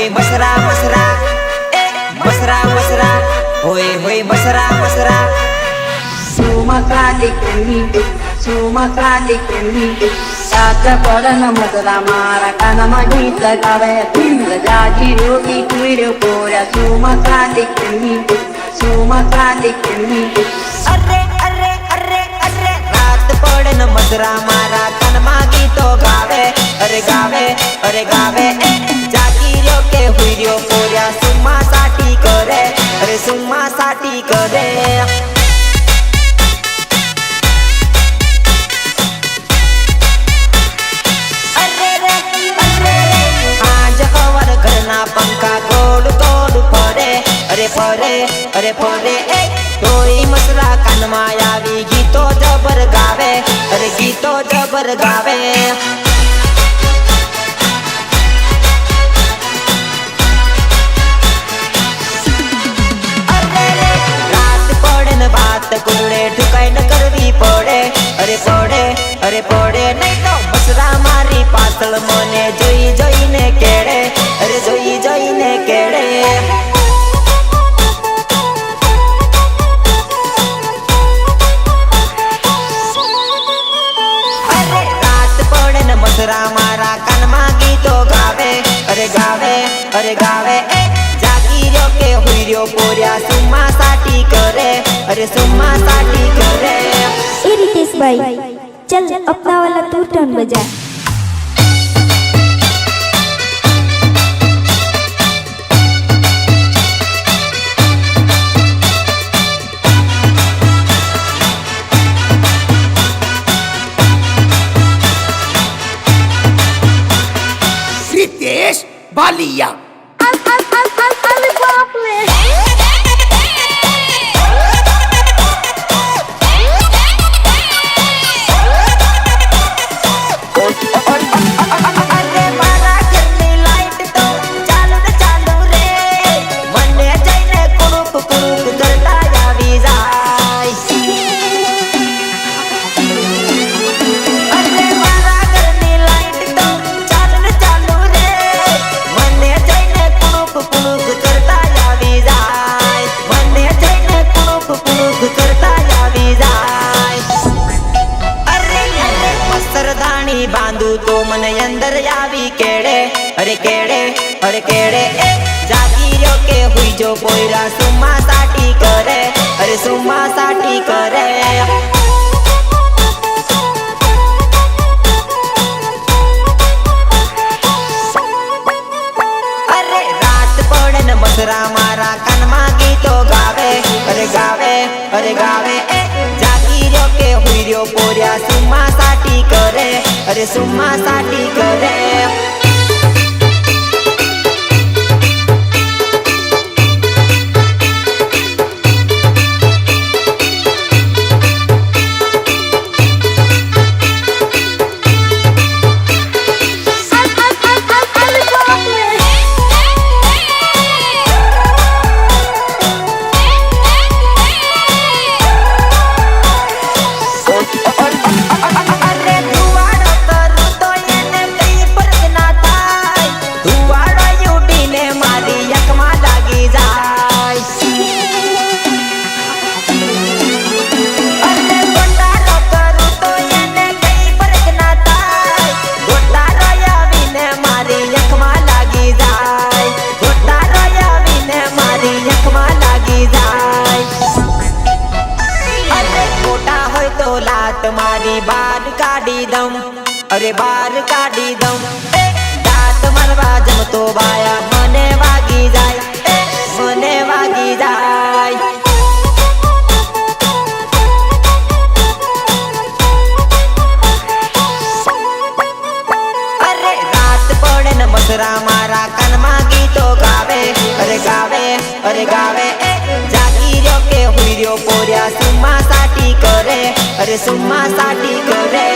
होय मसरा मसरा मसरा मसरा होय होय मसरा मसरा सुमकालिकनी सात पडन मजरा मारा कानमा गीत गावे जाजी रोटी कुइरो पोरा सुमकालिकनी अरे अरे अरे अरे रात पडन मजरा मारा कानमा गीतो गावे अरे गावे अरे गावे जागी रो के हुइरो पोरा सुम्मा साठी करे अरे सुम्मा साठी करे पंखा गोल गोल फरे अरे फरे अरे फरे तोई मसरा कानमा आवी गीतो जबर गावे अरे गीतो जबर गावे अरे रात पड़े न बात कुड़े ठुकाई न करवी पड़े अरे पड़े अरे पड़े नहीं तो मसरा मारी पातल मने जोई जोई ने केड़े अरे जोई जोई ने केड़े अरे रात पड़े न मसरा मारा कानमा गीतो गावे अरे गावे अरे गावे जागी रो के हुई रो पोरिया सुम्मा साठी करे अरे सुम्मा साठी करे रितेश भाई चल अपना वाला तू टर्न बजा रितेश बालिया बांधू तो मन अंदर आवी केड़े अरे केड़े अरे केड़े जागी रो के हुई जो पोयरा सुम्मा साठी करे अरे सुम्मा साठी करे अरे रात पड़े न मसरा मारा कानमा गीतो गावे अरे गावे अरे गावे जागी रो के हुई रो पोरिया सुम्मा साठी करे अरे सुम्मा साठी करे मारी बार काढ़ी दम अरे बार काढ़ी दम दात मरवा जम तो बाया मने वागी जाय मने वागी जाय अरे रात पड़े न मसरा मारा कानमा गीतो गावे अरे गावे अरे गावे जागी रो के हुई रो पोरिया सुम्मा साठी करे अरे सुम्मा साठी करे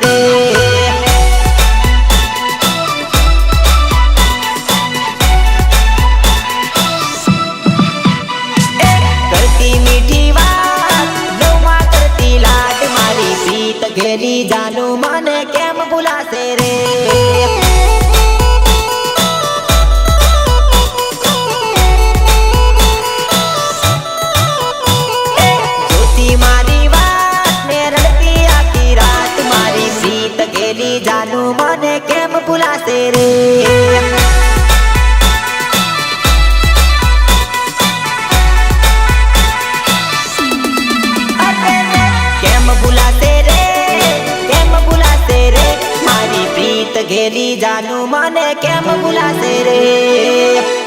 રે કરતી મીઠી વાત નવમાં કરતી લાડ મારી પ્રીત ઘેરી જાનું મને કેમ ભૂલાશે રે જોતી મારી વાત ને રડતી આખી રાત મારી પ્રીત ઘેરી જાનું મને કેમ ભૂલાશે રે ઘેરી જાનું મને કેમ ભૂલાશે રે